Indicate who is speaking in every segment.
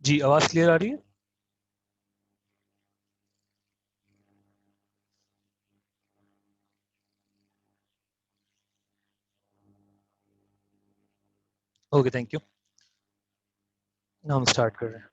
Speaker 1: जी, आवाज़ क्लियर आ रही है? Okay, thank you. हम स्टार्ट कर रहे हैं।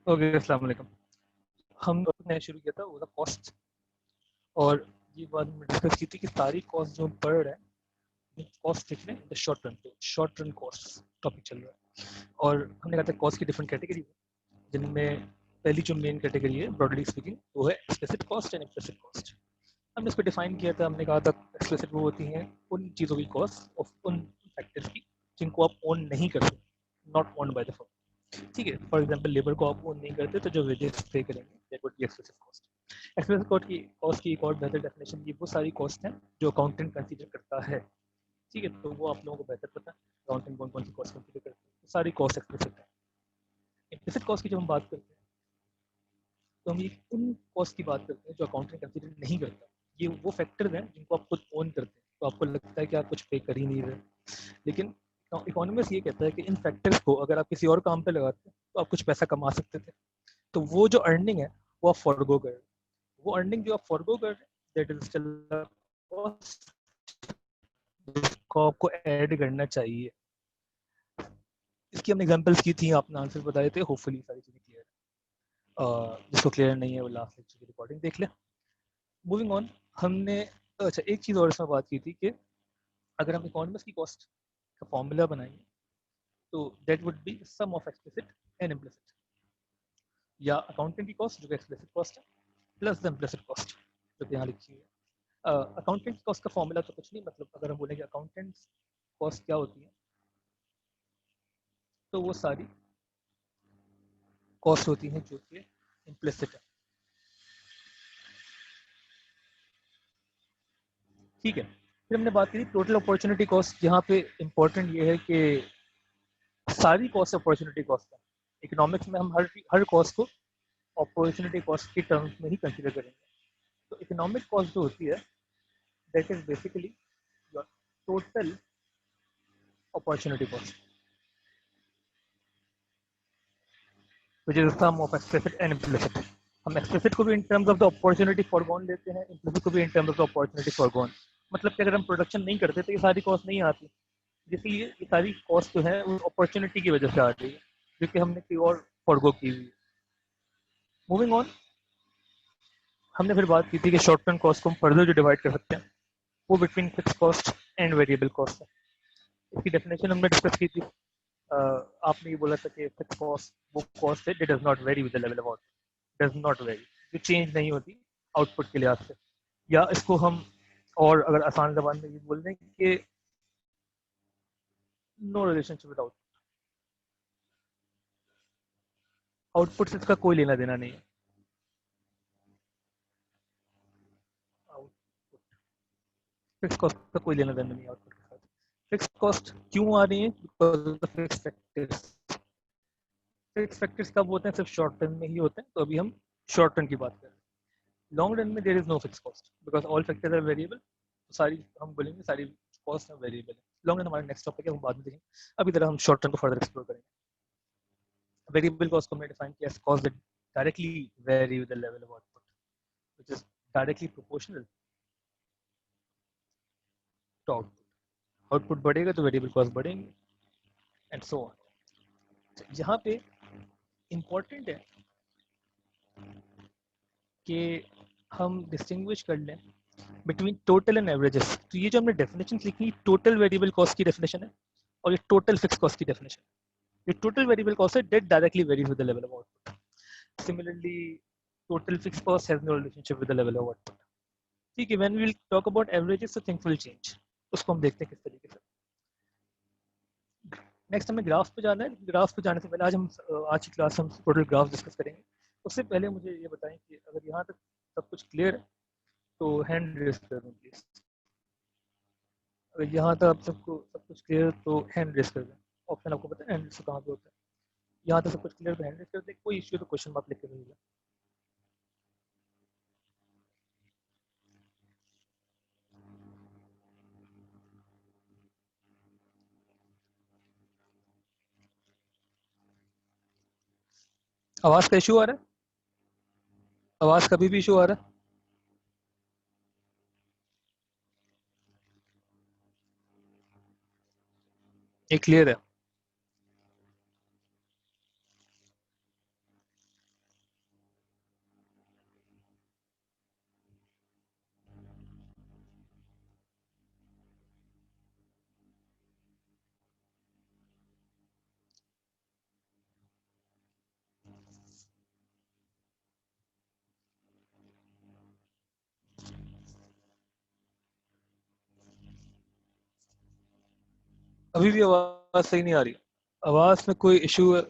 Speaker 1: ओके, अस्सलाम वालेकुम। हम लोग ने शुरू किया था वो था कॉस्ट, और ये बात हमने डिस्कस की थी कि सारी कॉस्ट जो हम पढ़ रहे हैं, कॉस्ट देख रहे हैं the short run cost topic चल रहा है। और हमने कहा था कॉस्ट की डिफरेंट कैटेगरी है, जिनमें पहली जो मेन कैटेगरी है ब्रॉडली स्पीकिंग वो है explicit cost and implicit cost. हमने इसको डिफाइन किया था। हमने कहा था एक्सप्लिसिट वो होती हैं उन चीज़ों की कॉस्ट और उन फैक्टर्स की जिनको आप ओन नहीं करते, not owned by the firm. ठीक है, फॉर एग्जाम्पल लेबर को आप ओन नहीं करते तो जो वेजेस पे करेंगे that would B explicit cost. Explicit cost की एक और बेहतर डेफिनेशन, ये वो सारी कॉस्ट हैं जो अकाउंटेंट कंसीडर करता है। ठीक है, तो वो आप लोगों को बेहतर पता है अकाउंटेंट कौन कौन सी कॉस्ट कंसीडर करते हैं, तो सारी कॉस्ट एक्सप्लिसिट है। इम्प्लिसिट कॉस्ट की जब हम बात करते हैं तो हम ये उन कॉस्ट की बात करते हैं जो अकाउंटेंट कंसीडर नहीं करता। ये वो फैक्टर्स हैं जिनको आप खुद ओन करते हैं, तो आपको लगता है कि आप कुछ पे कर ही नहीं रहे, लेकिन इकोनॉमिस्ट ये कहता है कि इन फैक्टर्स को अगर आप किसी और काम पे लगाते हैं तो आप कुछ पैसा कमा सकते थे। तो वो जो अर्निंग है वो आप फॉरगो कर रहे हैं। वो अर्निंग जो आप फॉरगो कर रहे हैं दैट इज स्टिल कॉस्ट, जिसको आपको ऐड करना चाहिए। इसकी हमने एग्जांपल्स की थी, आपने आंसर बताए थे, होपफुली सारी चीज़ें क्लियर है। जिसको क्लियर नहीं है वो लास्ट लेक्चर की रिकॉर्डिंग देख ले। मूविंग ऑन, हमने अच्छा एक चीज़ और इसमें बात की थी कि अगर हम इकोनॉमिक्स की कॉस्ट का फॉर्मूला बनाएंगे तो that would be some of explicit and implicit, या अकाउंटिंग की कॉस्ट जो कि एक्सप्लिसिट कॉस्ट है प्लस द इम्प्लिसिट कॉस्ट जो कि यहाँ लिखी हुई है। अकाउंटेंट कॉस्ट का फॉर्मूला तो कुछ नहीं, मतलब अगर हम बोलेंगे अकाउंटेंट कॉस्ट क्या होती है तो वो सारी कॉस्ट होती हैं जो कि इम्प्लिसिट है। ठीक है, फिर हमने बात की टोटल अपॉर्चुनिटी कॉस्ट। यहाँ पे इंपॉर्टेंट ये है कि सारी कॉस्ट अपॉर्चुनिटी कॉस्ट है। इकोनॉमिक्स में हम हर कॉस्ट को अपॉर्चुनिटी कॉस्ट की टर्म्स में ही कंसिडर करेंगे। तो इकोनॉमिक कॉस्ट जो होती है that is basically your total opportunity cost, which is the sum of explicit and implicit. हम explicit को भी in terms of the opportunity foregone लेते हैं, implicit को भी in terms of the opportunity foregone। मतलब कि अगर हम प्रोडक्शन नहीं करते तो ये सारी कॉस्ट नहीं आती, इसलिए ये सारी कॉस्ट जो है वो अपॉर्चुनिटी की वजह से आ रही है क्योंकि हमने कोई और फॉरगो की हुई है। मूविंग ऑन, हमने फिर बात की थी कि शॉर्ट टर्म कॉस्ट को हम फर्दर जो डिवाइड कर सकते हैं वो between fix cost and variable cost है। इसकी डेफिनेशन हमने डिस्कस की थी। आपने ये बोला था कि फिक्स कॉस्ट वो कॉस्ट है it does not very with the level of output, does not very, जो चेंज नहीं होती आउटपुट के लिहाज से। या इसको हम और अगर आसान जबान में ये बोल दें कि नो रिलेशनशिप विद आउटपुट से इसका कोई लेना देना नहीं है। फिक्स कॉस्ट का कोई लेना देना नहीं है आउटपुट के साथ। फिक्स कॉस्ट क्यों आ रही है? Because of the fix factors. Fix factors कब होते हैं? सिर्फ शॉर्ट टर्म में ही होते हैं, तो अभी हम शॉर्ट टर्म की बात कर रहे हैं। लॉन्ग रन में there is no fix cost because all factors are variable. तो सारी हम बोलेंगे सारी कॉस्ट वेरिएबल है। लॉन्ग रन हमारा नेक्स्ट टॉपिक है, हम बाद में देखेंगे। अभी तरह हम शॉर्ट टर्म को फर्दर एक्सप्लोर करेंगे। वेरिएबल कॉस्ट को हमने डिफाइन किया as cost that directly vary with the level of output which is directly proportional to output. Output बढ़ेगा तो वेरिएबल कॉस्ट बढ़ेंगे एंड सो ऑन। यहाँ पे इम्पोर्टेंट है कि हम डिस्टिंग्विश कर लें बिटवीन टोटल एंड एवरेजेस। तो ये जो हमने डेफिनेशन लिखी, टोटल वेरिएबल कॉस्ट की डेफिनेशन है और ये टोटल फिक्स कॉस्ट की डेफिनेशन है। ये टोटल वेरिएबल कॉस्ट है that directly varies with the level of output. Similarly total fix cost has no relationship with the level of output. ठीक है, when we will talk about averages तो things will change. उसको हम देखते हैं किस तरीके से। नेक्स्ट हमें ग्राफ पे जाना है। ग्राफ पे जाने से पहले आज की क्लास हम टोटल ग्राफ डिस्कस करेंगे। उससे पहले मुझे ये बताएं कि अगर यहाँ तक सब कुछ क्लियर है तो हैंड रेस कर दें प्लीज। अगर यहाँ तक आप सबको सब कुछ क्लियर तो हैंड रेस कर दें। ऑप्शन आपको पता है हैंड रेस कहाँ पे होता है? यहाँ तक सब कुछ क्लियर तो हैंड रेस कर दें, कोई इश्यू तो क्वेश्चन मार्क लिख के भेजिए। आवाज का इशू आ रहा है? आवाज कभी भी इशू आ रहा है? ये क्लियर है? अभी भी आवाज सही नहीं आ रही? आवाज में कोई इशू है?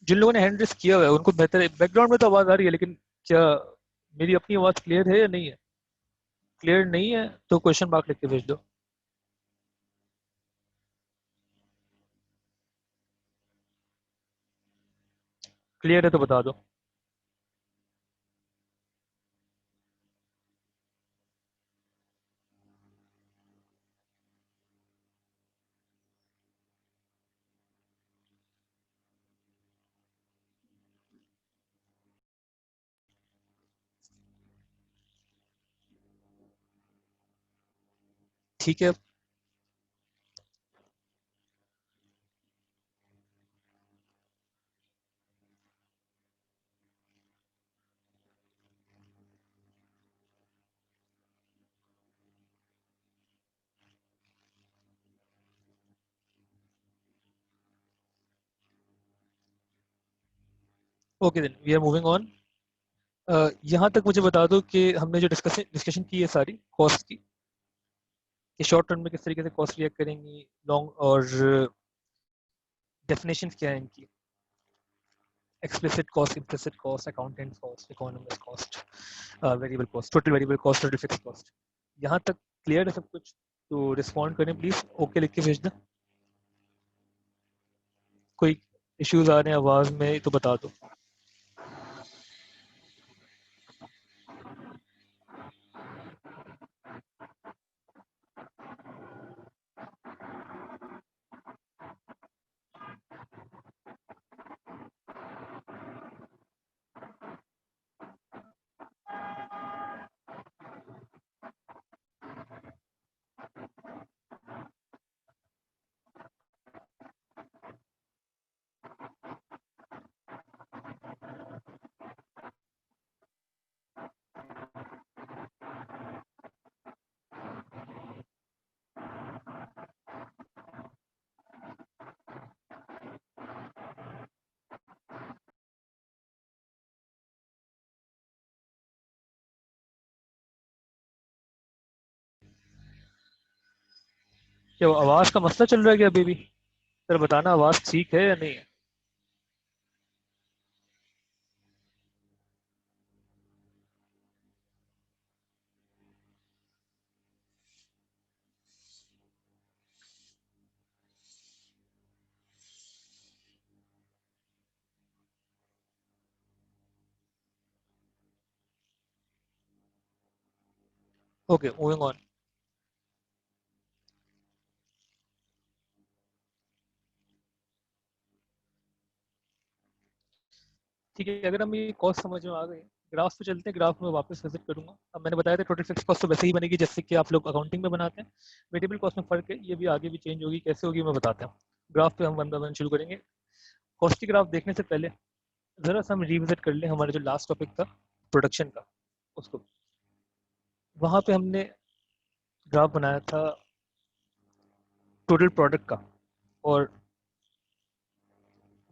Speaker 1: जिन लोगों ने हैंड रेस किया हुआ है उनको बेहतर है। बैकग्राउंड में तो आवाज आ रही है, लेकिन क्या मेरी अपनी आवाज क्लियर है या नहीं है? क्लियर नहीं है तो क्वेश्चन मार्क लिख के भेज दो। क्लियर है तो बता दो। ठीक है, okay then we are moving on. यहाँ तक मुझे बता दो कि हमने जो डिस्कशन डिस्कशन की है सारी कॉस्ट की, कि शॉर्ट टर्म में किस तरीके से कॉस्ट रिएक्ट करेंगी, लॉन्ग और डेफिनेशन क्या है इनकी। Explicit cost, implicit cost, accountant cost, economist cost, variable cost, total variable cost और फिक्स्ड कॉस्ट। यहाँ तक क्लियर है सब कुछ? तो रिस्पॉन्ड करें प्लीज, ओके लिख के भेज दें। कोई इश्यूज आ रहे हैं आवाज में तो बता दो। क्या वो आवाज का मसला चल रहा है क्या अभी भी? सर बताना आवाज ठीक है या नहीं है? Okay, moving on. ठीक है, अगर हम ये कॉस्ट समझ में आ गए, ग्राफ पे चलते हैं। ग्राफ में वापस विजिट करूंगा। अब मैंने बताया था टोटल फिक्स कॉस्ट तो वैसे ही बनेगी जैसे कि आप लोग अकाउंटिंग में बनाते हैं। वेरिएबल कॉस्ट में फर्क है, ये भी आगे भी चेंज होगी, कैसे होगी मैं बताता हूँ। ग्राफ पे हम वन बाय वन शुरू करेंगे। कॉस्ट की ग्राफ देखने से पहले जरा सा हम रिविजिट कर लें हमारा जो लास्ट टॉपिक था, प्रोडक्शन का, उसको। वहां पे हमने ग्राफ बनाया था टोटल प्रोडक्ट का, और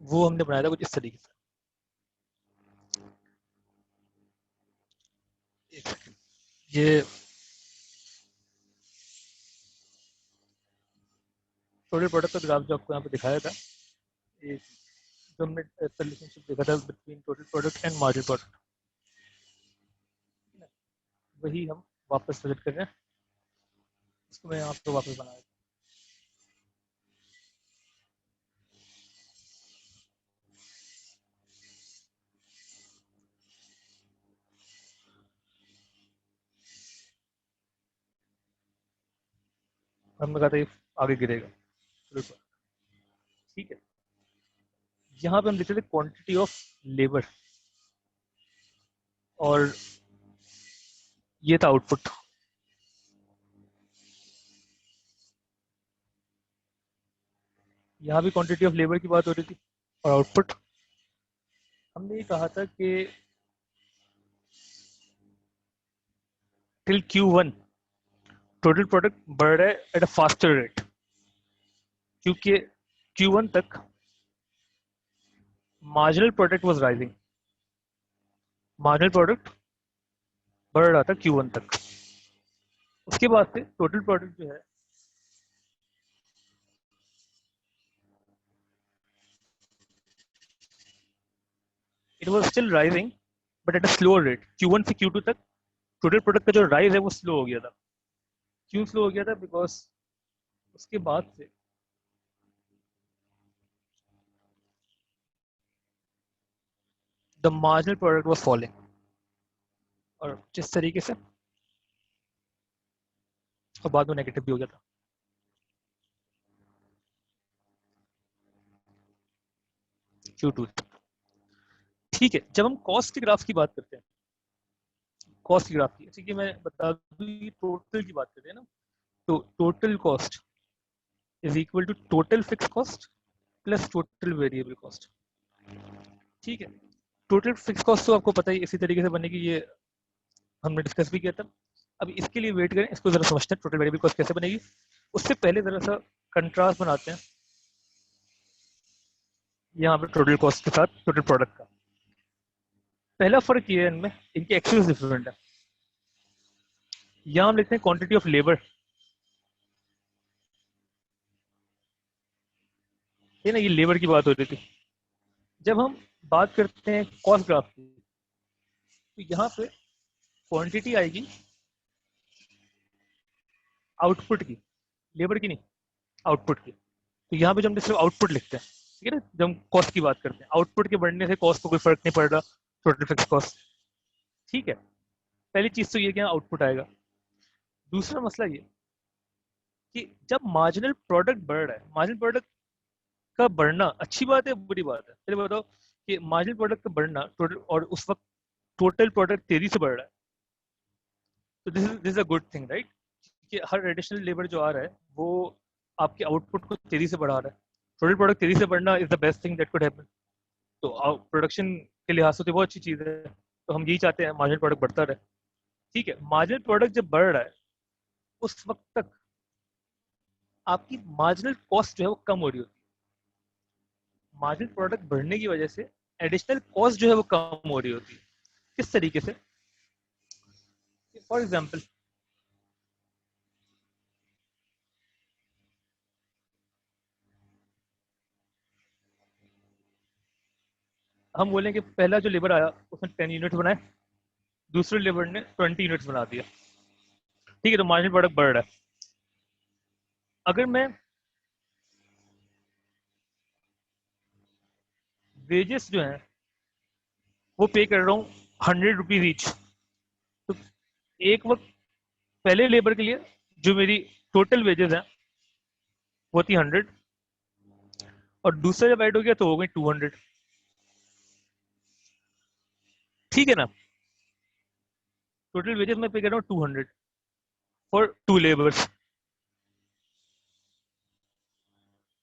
Speaker 1: वो हमने बनाया था कुछ इस तरीके से। एक सेकंड, ये टोटल प्रोडक्ट का ग्राफ जो आपको यहाँ पे दिखाया था, एक जो हमने रिलेशनशिप देखा था between total product and marginal product, वही हम वापस विजिट कर रहे हैं। इसको मैं आपको वापस बनाया। हमने कहा था ये आगे गिरेगा, ठीक है। यहाँ पे हम लिखते थे क्वांटिटी ऑफ लेबर, और ये था आउटपुट। यहाँ भी क्वांटिटी ऑफ लेबर की बात हो रही थी, और आउटपुट हमने ये कहा था कि टिल Q1 टोटल प्रोडक्ट बढ़ रहा है एट अ फास्टर रेट, क्योंकि Q1 तक marginal product was rising. Marginal product बढ़ रहा था Q1 तक। उसके बाद से टोटल प्रोडक्ट जो है, it was still rising but at a slow rate. Q1 से Q2 तक टोटल प्रोडक्ट का जो राइज है वो स्लो हो गया था। क्यों स्लो हो गया था? बिकॉज उसके बाद से the marginal product was falling, और जिस तरीके से, और बाद में नेगेटिव भी हो गया था। Q2 ठीक है। जब हम कॉस्ट के ग्राफ की बात करते हैं, कॉस्ट की ग्राफ की, ठीक है, मैं बता दूं टोटल की बात करते हैं ना, तो total cost is equal to total fix cost plus total variable cost. ठीक है। टोटल फिक्स कॉस्ट तो आपको पता ही इसी तरीके से बनेगी, ये हमने डिस्कस भी किया था। अब इसके लिए वेट करें, इसको जरा समझते हैं टोटल वेरिएबल कॉस्ट कैसे बनेगी। उससे पहले जरा सा कंट्रास्ट बनाते हैं यहाँ पे टोटल कॉस्ट के साथ टोटल प्रोडक्ट का। पहला फर्क ये है इनमें, इनकी एक्सेस डिफरेंट है। यहाँ हम लिखते हैं क्वांटिटी ऑफ लेबर, ये ना, ये लेबर की बात हो रही थी। जब हम बात करते हैं कॉस्ट ग्राफ की, तो यहाँ पे क्वांटिटी आएगी आउटपुट की, लेबर की नहीं, आउटपुट की। तो यहाँ पे जब हम सिर्फ आउटपुट लिखते हैं, ठीक है ना, जब हम कॉस्ट की बात करते हैं, आउटपुट के बढ़ने से कॉस्ट को कोई फर्क नहीं पड़ रहा, टोटल फिक्स कॉस्ट। ठीक है, पहली चीज तो ये कि आउटपुट आएगा। दूसरा मसला ये कि जब मार्जिनल प्रोडक्ट बढ़ रहा है, मार्जिनल प्रोडक्ट का बढ़ना अच्छी बात है बुरी बात है? पहले बताओ कि मार्जिनल प्रोडक्ट का बढ़ना टोटल, और उस वक्त टोटल प्रोडक्ट तेजी से बढ़ रहा है, तो this is a good thing, right? कि हर एडिशनल लेबर जो आ रहा है वो आपके आउटपुट को तेजी से बढ़ा रहा है। टोटल प्रोडक्ट तेजी से बढ़ना is the best thing that could happen. तो प्रोडक्शन के लिहाज से तो बहुत अच्छी चीज़ है, तो हम यही चाहते हैं मार्जिनल प्रोडक्ट बढ़ता रहे। ठीक है, मार्जिनल प्रोडक्ट जब बढ़ रहा है उस वक्त तक आपकी मार्जिनल कॉस्ट जो है वो कम हो रही होती है। मार्जिनल प्रोडक्ट बढ़ने की वजह से एडिशनल कॉस्ट जो है वो कम हो रही होती है। किस तरीके से? फॉर एग्जाम्पल, हम बोलेंगे पहला जो लेबर आया उसने 10 यूनिट्स बनाए, दूसरे लेबर ने 20 यूनिट्स बना दिया, ठीक है, तो मार्जिनल प्रोडक्ट बढ़ रहा है। अगर मैं वेजेस जो है वो पे कर रहा हूँ 100 रुपीज ईच, तो एक वक्त पहले लेबर के लिए जो मेरी टोटल वेजेस हैं वो थी 100, और दूसरा जब ऐड हो गया तो हो गई 200, ठीक है ना। टोटल वेजेस मैं पे कर रहा हूँ 200 फॉर 2 लेबर्स।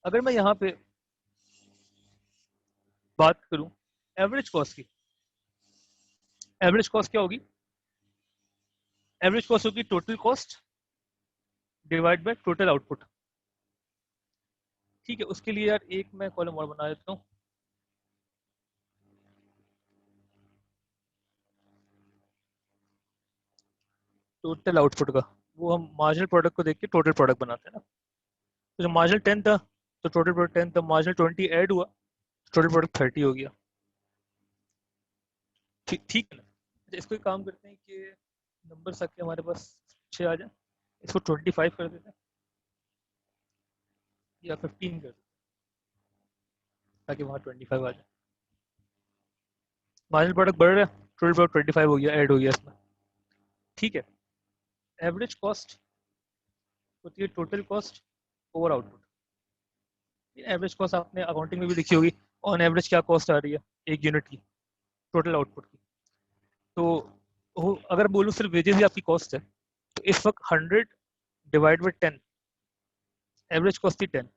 Speaker 1: अगर मैं यहाँ पे बात करूं एवरेज कॉस्ट की, एवरेज कॉस्ट क्या होगी? एवरेज कॉस्ट होगी total cost divide by total output, ठीक है। उसके लिए यार एक मैं कॉलम और बना देता हूँ, टोटल आउटपुट का। वो हम मार्जिनल प्रोडक्ट को देख के टोटल प्रोडक्ट बनाते हैं ना। तो जो मार्जिनल 10 था तो टोटल प्रोडक्ट 10 था, मार्जिनल 20 ऐड हुआ, टोटल प्रोडक्ट 30 हो गया, ठीक ठीक है ना। अच्छा, इसको एक काम करते हैं कि नंबर आके हमारे पास 6 आ जाए, इसको 25 कर देते हैं या 15 कर देते हैं ताकि वहाँ 25 आ जाए। मार्जिनल प्रोडक्ट बढ़ रहा है, टोटल प्रोडक्ट 25 हो गया, ऐड हो गया इसमें, ठीक है। एवरेज कॉस्ट होती है total cost over output. Average cost आपने अकाउंटिंग में भी लिखी होगी, ऑन एवरेज क्या कॉस्ट आ रही है एक यूनिट की टोटल आउटपुट की। तो अगर बोलूँ सिर्फ वेजेस ही आपकी कॉस्ट है तो इस वक्त 100 डिवाइड बाई 10, एवरेज कॉस्ट थी 10,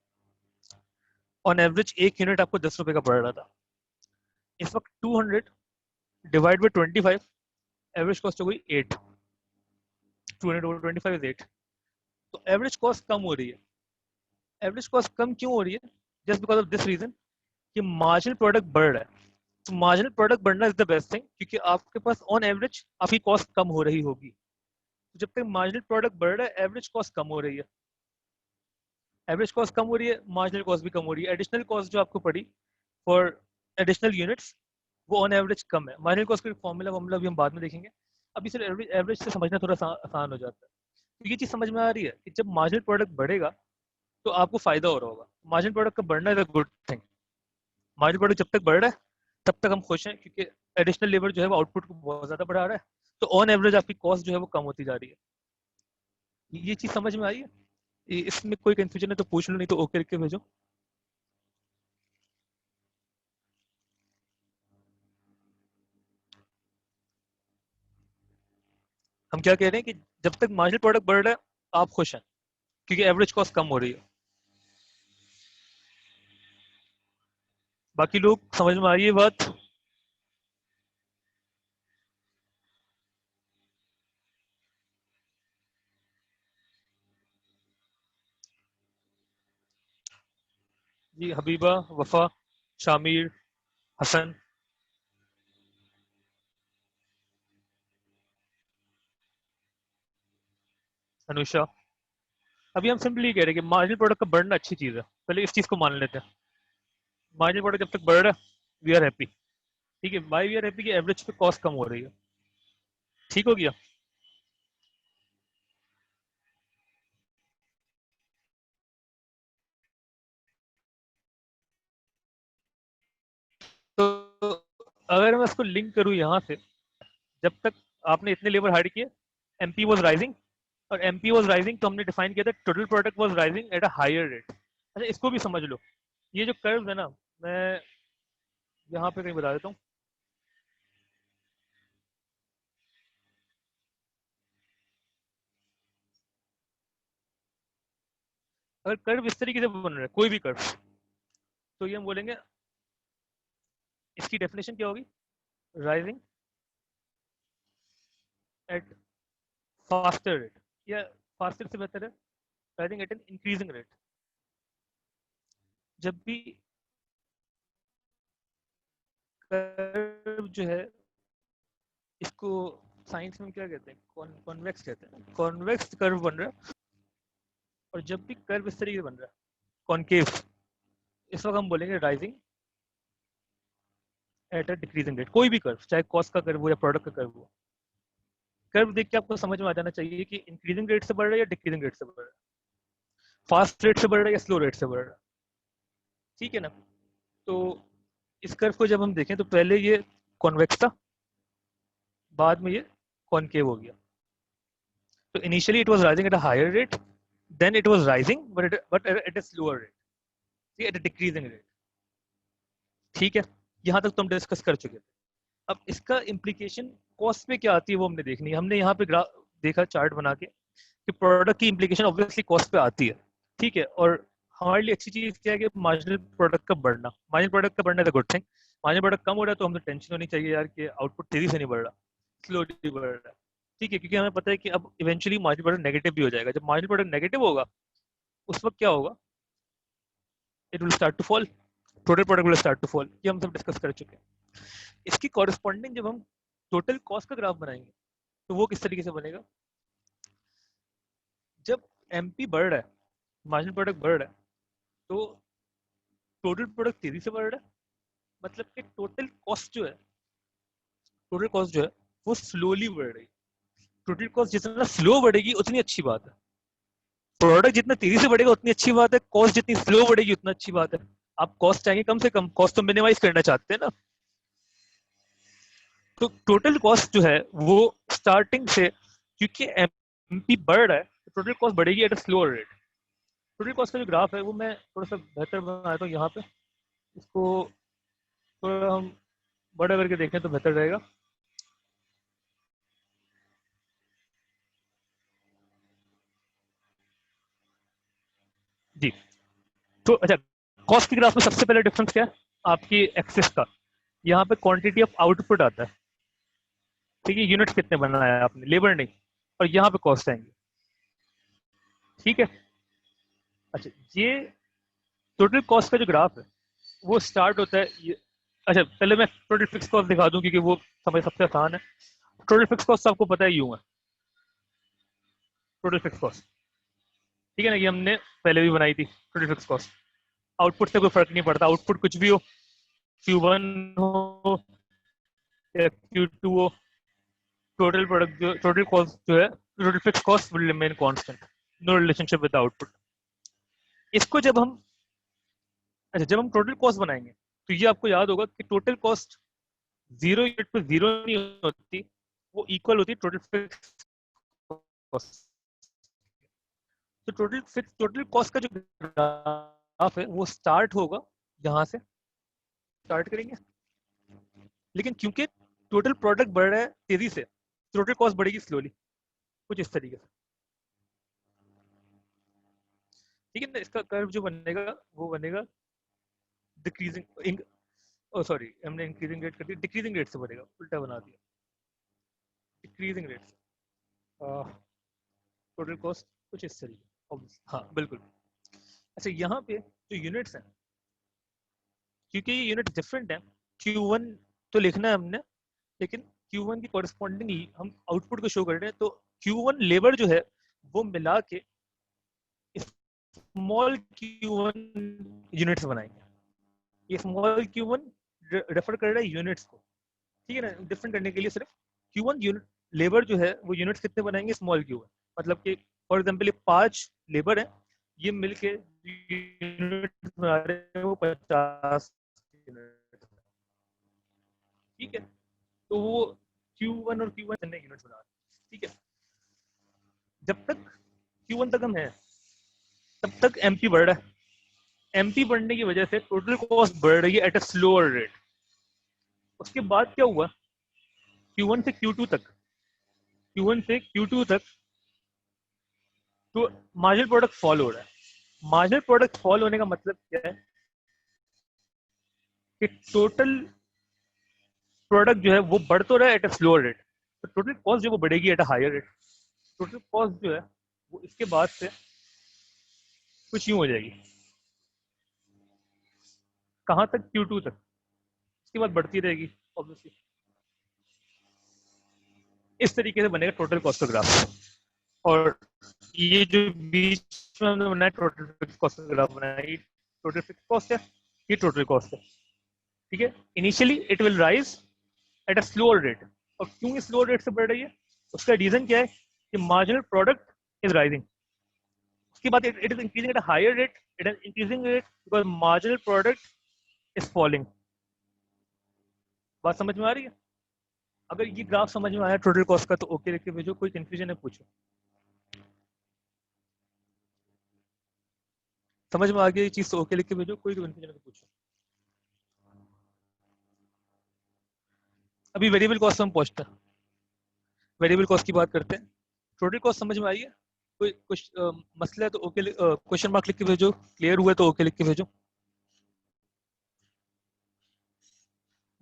Speaker 1: ऑन एवरेज एक यूनिट आपको 10 रुपए का पड़ रहा था। इस वक्त 200 डिवाइड बाई 25, एवरेज कॉस्ट हो गई 8, 200 ओवर 25 इज 8। तो एवरेज कॉस्ट कम हो रही है। एवरेज कॉस्ट कम क्यों हो रही है? Just because of this reason कि मार्जिनल प्रोडक्ट बढ़ रहा है। तो मार्जिनल प्रोडक्ट बढ़ना इज द बेस्ट थिंग, क्योंकि आपके पास ऑन एवरेज आपकी कॉस्ट कम हो रही होगी। तो जब तक मार्जिनल प्रोडक्ट बढ़ रहा है एवरेज कॉस्ट कम हो रही है, एवरेज कॉस्ट कम हो रही है, मार्जिनल कॉस्ट भी कम हो रही है। एडिशनल कॉस्ट जो आपको पड़ी फॉर एडिशनल यूनिट्स वो ऑन एवरेज कम है। मार्जिनल कॉस्ट का फॉर्मूला भी हम बाद में देखेंगे, अभी सिर्फ एवरेज एवरेज से समझना थोड़ा आसान हो जाता है। तो ये चीज़ समझ में आ रही है कि जब मार्जिनल प्रोडक्ट बढ़ेगा तो आपको फायदा हो रहा होगा। मार्जिनल प्रोडक्ट का बढ़ना is a good thing. Marginal product जब तक बढ़ रहा है तब तक हम खुश हैं, क्योंकि एडिशनल लेबर जो है वो आउटपुट को बहुत ज्यादा बढ़ा रहा है, तो ऑन एवरेज आपकी कॉस्ट जो है वो कम होती जा रही है। ये चीज समझ में आई है? इसमें कोई कंफ्यूजन है तो पूछ लो, नहीं तो ओके करके भेजो। हम क्या कह रहे हैं कि जब तक मार्जिनल प्रोडक्ट बढ़ रहा है आप खुश हैं, क्योंकि एवरेज कॉस्ट कम हो रही है। बाकी लोग समझ में आ रही है बात? जी, हबीबा, वफा, शामिर, हसन, अनुषा। अभी हम सिंपली कह रहे हैं कि मार्जिनल प्रोडक्ट का बढ़ना अच्छी चीज है, पहले इस चीज को मान लेते हैं। मार्जिनल प्रोडक्ट जब तक बढ़ रहा है वी आर हैप्पी, ठीक है। वाई वी आर हैप्पी कि एवरेज पे कॉस्ट कम हो रही है, ठीक हो गया। तो अगर मैं इसको लिंक करूँ यहाँ से, जब तक आपने इतने लेबर हायर किए एमपी वॉज राइजिंग, और एमपी वॉज राइजिंग तो हमने डिफाइन किया था total product was rising at a higher rate. अच्छा, इसको भी समझ लो, ये जो कर्व है ना, मैं यहाँ पे कहीं बता देता हूँ। अगर कर्व इस तरीके से बन रहा है कोई भी कर्व, तो ये हम बोलेंगे इसकी डेफिनेशन क्या होगी? राइजिंग एट फास्टर रेट, या फास्टर से बेहतर है rising at an increasing rate. जब भी कर्व जो है, इसको साइंस में क्या कहते हैं, कॉन्वेक्स कहते हैं, कॉन्वेक्स कर्व बन रहा है। और जब भी कर्व इस तरीके से बन रहा है कॉनकेव, इस वक्त हम बोलेंगे rising at a decreasing rate. कोई भी कर्व, चाहे कॉस्ट का कर्व हो या प्रोडक्ट का कर्व हो, कर्व देख के आपको समझ में आ जाना चाहिए कि इंक्रीजिंग रेट से बढ़ रहा है या डिक्रीजिंग रेट से बढ़ रहा है, फास्ट रेट से बढ़ रहा है या स्लो रेट से बढ़ रहा है। ठीक है ना। तो इस कर्व को जब हम देखें तो पहले ये कॉन्वेक्स था, बाद में ये कॉनकेव हो गया। तो initially it was rising at a higher rate, then it was rising but at a slower rate, at a decreasing rate. ठीक है, यहाँ तक तो हम डिस्कस कर चुके थे। अब इसका इम्प्लीकेशन कॉस्ट पे क्या आती है वो हमने देखनी है। हमने यहाँ पे देखा चार्ट बना के कि प्रोडक्ट की इम्प्लीकेशन ऑब्वियसली कॉस्ट पे आती है। ठीक है, और हमारे लिए अच्छी चीज क्या है कि मार्जिनल प्रोडक्ट का बढ़ना, मार्जिनल प्रोडक्ट का बढ़ना is a good thing. Marginal product कम हो रहा है तो हमें टेंशन होनी चाहिए यार कि आउटपुट तेजी से नहीं बढ़ रहा, स्लोली बढ़ रहा है। ठीक है, क्योंकि हमें पता है कि अब इवेंचुअली मार्जिनल प्रोडक्ट नेगेटिव भी हो जाएगा। जब मार्जिनल प्रोडक्ट नेगेटिव होगा उस वक्त क्या होगा, it will start to fall, total product will start to fall. ये हम सब डिस्कस कर चुके हैं। इसकी कॉरेस्पॉन्डिंग जब हम टोटल कॉस्ट का ग्राफ बनाएंगे तो वो किस तरीके से बनेगा, जब एमपी बढ़ रहा है, मार्जिनल प्रोडक्ट बढ़ रहा है, तो टोटल प्रोडक्ट तेजी से बढ़ रहा है, मतलब कि टोटल कॉस्ट जो है, टोटल कॉस्ट जो है वो स्लोली बढ़ रही है। टोटल कॉस्ट जितना स्लो बढ़ेगी उतनी अच्छी बात है, प्रोडक्ट जितना तेजी से बढ़ेगा उतनी अच्छी बात है, कॉस्ट जितनी स्लो बढ़ेगी उतना अच्छी बात है। आप कॉस्ट चाहेंगे कम से कम, कॉस्ट तो मिनिमाइज करना चाहते हैं ना। तो टोटल कॉस्ट जो है वो स्टार्टिंग से, क्योंकि एमपी बढ़ रहा है तो टोटल कॉस्ट बढ़ेगी at a slower rate. Total cost का जो ग्राफ है वो मैं थोड़ा सा बेहतर बना देता हूँ यहाँ पे, इसको थोड़ा हम बड़ा करके देखें तो बेहतर रहेगा। जी, तो अच्छा, कॉस्ट के ग्राफ में सबसे पहले डिफरेंस क्या है, आपकी एक्सेस का, यहाँ पे क्वांटिटी ऑफ आउटपुट आता है। ठीक है, यूनिट्स कितने बनाया है आपने, लेबर नहीं, और यहाँ पे कॉस्ट आएंगे। ठीक है, अच्छा, ये टोटल कॉस्ट का जो ग्राफ है वो स्टार्ट होता है अच्छा पहले मैं टोटल फिक्स कॉस्ट दिखा दूं क्योंकि वो समझ सबसे आसान है। टोटल फिक्स कॉस्ट आपको पता है यूं है, टोटल फिक्स कॉस्ट, ठीक है ना, ये हमने पहले भी बनाई थी टोटल फिक्स कॉस्ट। आउटपुट से कोई फर्क नहीं पड़ता, आउटपुट कुछ भी हो, Q1 हो या Q2 हो, टोटल प्रोडक्ट जो टोटल कॉस्ट जो है, total fix cost will remain constant, no relationship with output. इसको जब हम, अच्छा जब हम टोटल कॉस्ट बनाएंगे तो ये आपको याद होगा कि टोटल कॉस्ट जीरो यूनिट पे जीरो नहीं होती, वो इक्वल होती है टोटल फिक्स कॉस्ट। तो टोटल कॉस्ट का जो ग्राफ है वो स्टार्ट होगा यहाँ से, स्टार्ट करेंगे, लेकिन क्योंकि टोटल प्रोडक्ट बढ़ रहा है तेजी से, टोटल कॉस्ट बढ़ेगी स्लोली, कुछ इस तरीके से। ठीक है ना, इसका कर्व जो बनेगा वो बनेगा डिक्रीजिंग, ओ सॉरी हमने इंक्रीजिंग रेट कर दी, डिक्रीजिंग रेट से बढ़ेगा, उल्टा बना दिया, डिक्रीजिंग रेट से टोटल कॉस्ट कुछ इस तरीके। हाँ बिल्कुल। अच्छा, यहाँ पे जो यूनिट्स हैं, क्योंकि ये यूनिट डिफरेंट है, Q1 तो लिखना है हमने, लेकिन Q1 की कॉरेस्पॉन्डिंग हम आउटपुट को शो कर रहे हैं, तो Q1 लेबर जो है वो मिला के स्मॉल Q1 यूनिट्स बनाएंगे। ये स्मॉल Q1 रेफर कर रहा है यूनिट्स को, ठीक है ना, डिफरेंट करने के लिए सिर्फ Q1 यूनिट लेबर जो है वो यूनिट्स कितने बनाएंगे, स्मॉल Q1, मतलब कि फॉर एग्जाम्पल ये 5 लेबर है, ये मिलके यूनिट बना रहे हैं वो 50 यूनिट। ठीक है, तो वो Q1 और Q1 यूनिट्स बना रहे हैं। ठीक है, जब तक Q1 तक हम हैं तब तक एमपी बढ़ रहा है, एमपी बढ़ने की वजह से टोटल कॉस्ट बढ़ रही है एट अ स्लोअर रेट। उसके बाद क्या हुआ, Q1 से Q2 तक, Q1 से Q2 तक तो मार्जिनल प्रोडक्ट फॉल हो रहा है। मार्जिनल प्रोडक्ट फॉल होने का मतलब क्या है कि टोटल प्रोडक्ट जो है वो बढ़ तो रहा है एट अ स्लोअर रेट, तो टोटल कॉस्ट जो वो बढ़ेगी at a higher rate. Total cost जो है वो इसके बाद से कुछ यूं हो जाएगी, कहां तक, Q2 तक, उसके बाद बढ़ती रहेगी ऑब्वियसली। इस तरीके से बनेगा टोटल कॉस्ट का ग्राफ। और ये जो बीच में हमने बनाया टोटल फिक्स कॉस्ट का ग्राफ बनाया, ये टोटल फिक्स कॉस्ट है, ये टोटल कॉस्ट है। ठीक है, initially it will rise at a slower rate. और क्यों स्लो रेट से बढ़ रही है, उसका रीजन क्या है कि मार्जिनल प्रोडक्ट इज राइजिंग। उसके बाद it is increasing at a higher rate, it is increasing rate because marginal product is falling. बात समझ में आ रही है? अगर ये ग्राफ समझ में आया टोटल कॉस्ट का तो ओके लिख के भेजो, कोई कंफ्यूजन है पूछो। समझ में आ गया ये चीज तो ओके लिख के भेजो, कोई कंफ्यूजन है तो पूछो। अभी वेरिएबल कॉस्ट हम पहुंचते हैं, वेरिएबल कॉस्ट की बात करते हैं। टोटल कॉस्ट समझ में आई है? कोई कुछ मसला है तो ओके, क्वेश्चन मार्क लिख के भेजो, क्लियर हुआ तो ओके लिख के भेजो।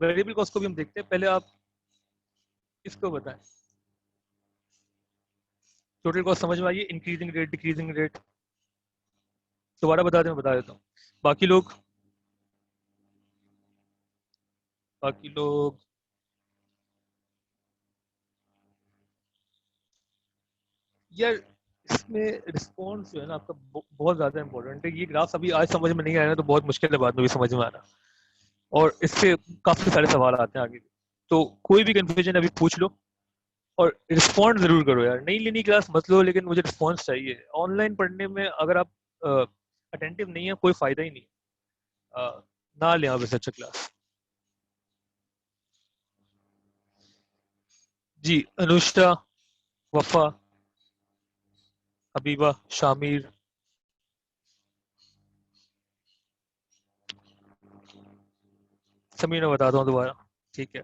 Speaker 1: वेरिएबल कॉस्ट को भी हम देखते हैं, पहले आप इसको बताएं। टोटल कॉस्ट समझ में आई है, इंक्रीजिंग रेट डिक्रीजिंग रेट, दोबारा बता दें, मैं बता देता हूँ। बाकी लोग यार इसमें रिस्पॉन्स जो है ना आपका बहुत ज्यादा इंपॉर्टेंट है। ये ग्राफ अभी आज समझ में नहीं आया ना तो बहुत मुश्किल है बाद में भी समझ में आना, और इससे काफी सारे सवाल आते हैं आगे भी। तो कोई भी कंफ्यूजन अभी पूछ लो, और रिस्पॉन्ड जरूर करो यार। नहीं लेनी क्लास मत लो, लेकिन मुझे रिस्पॉन्स चाहिए। ऑनलाइन पढ़ने में अगर आप अटेंटिव नहीं है कोई फायदा ही नहीं। ना लें आप इससे अच्छा क्लास। जी, अनुष्का, वफा, हबीबा, शामिर, समीर, मैं बताता हूँ दोबारा, ठीक है।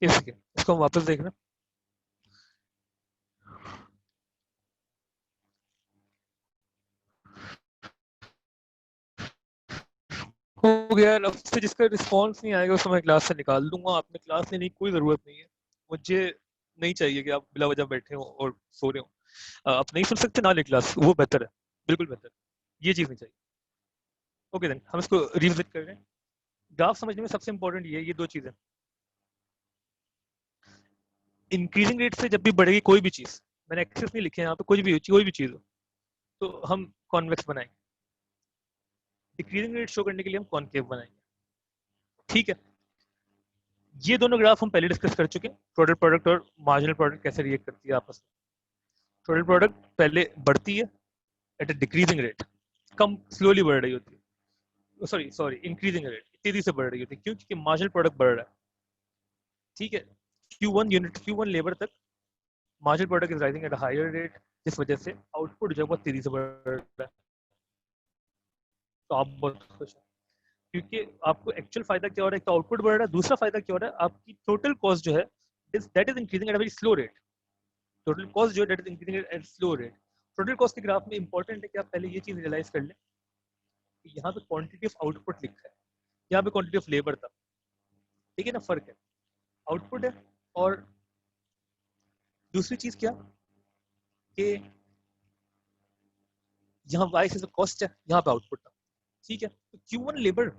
Speaker 1: इसको हम वापस देखना। हो गया। अब से जिसका रिस्पॉन्स नहीं आएगा उसको मैं क्लास से निकाल दूंगा। आपने क्लास लेने की कोई ज़रूरत नहीं है। मुझे नहीं चाहिए कि आप बिला वजह बैठे हो और सो रहे हो। आप नहीं सुन सकते ना ले क्लास, वो बेहतर है, बिल्कुल बेहतर है। ये चीज़ नहीं चाहिए। ओके देन, हम इसको रिविजिट कर रहे हैं। ग्राफ समझने में सबसे इंपॉर्टेंट ये दो चीज़ें। इंक्रीजिंग रेट से जब भी बढ़ेगी कोई भी चीज़, मैंने एक्सेस नहीं लिखे यहाँ पे, कोई भी चीज़ हो तो हम कॉन्वेक्स बनाएंगे। डिक्रीजिंग रेट शो करने के लिए हम कॉनकेव बनाएंगे। ठीक है, ये दोनों ग्राफ हम पहले डिस्कस कर चुके हैं। टोटल प्रोडक्ट और मार्जिनल प्रोडक्ट कैसे रिएक्ट करती है आपस में। टोटल प्रोडक्ट पहले बढ़ती है at a decreasing rate, come slowly बढ़ रही होती है। सॉरी सॉरी, इंक्रीजिंग रेट, तेजी से बढ़ रही होती है। क्यों? क्योंकि मार्जिनल प्रोडक्ट बढ़ रहा है। ठीक है, Q1 लेबर तक marginal product is rising at a higher rate, जिस वजह से आउटपुट जो है बहुत तेजी से बढ़ रहा है। तो आप बहुत खुश हैं क्योंकि आपको एक्चुअल फायदा क्या हो रहा है, एक तो आउटपुट बढ़ रहा है, दूसरा फायदा क्या हो रहा है, आपकी टोटल कॉस्ट जो है that is increasing at a very slow rate. Total cost जो है that is increasing eight slow rate. Total cost के ग्राफ में इंपॉर्टेंट है कि आप पहले ये चीज रियलाइज कर लें कि यहाँ पे क्वांटिटी ऑफ आउटपुट लिखा है, यहाँ पे क्वांटिटी ऑफ लेबर था। ठीक है ना, फर्क है, आउटपुट है। और दूसरी चीज क्या कि यहाँ वाई से कॉस्ट है, यहाँ पे आउटपुट था। ठीक है, तो Q1 लेबर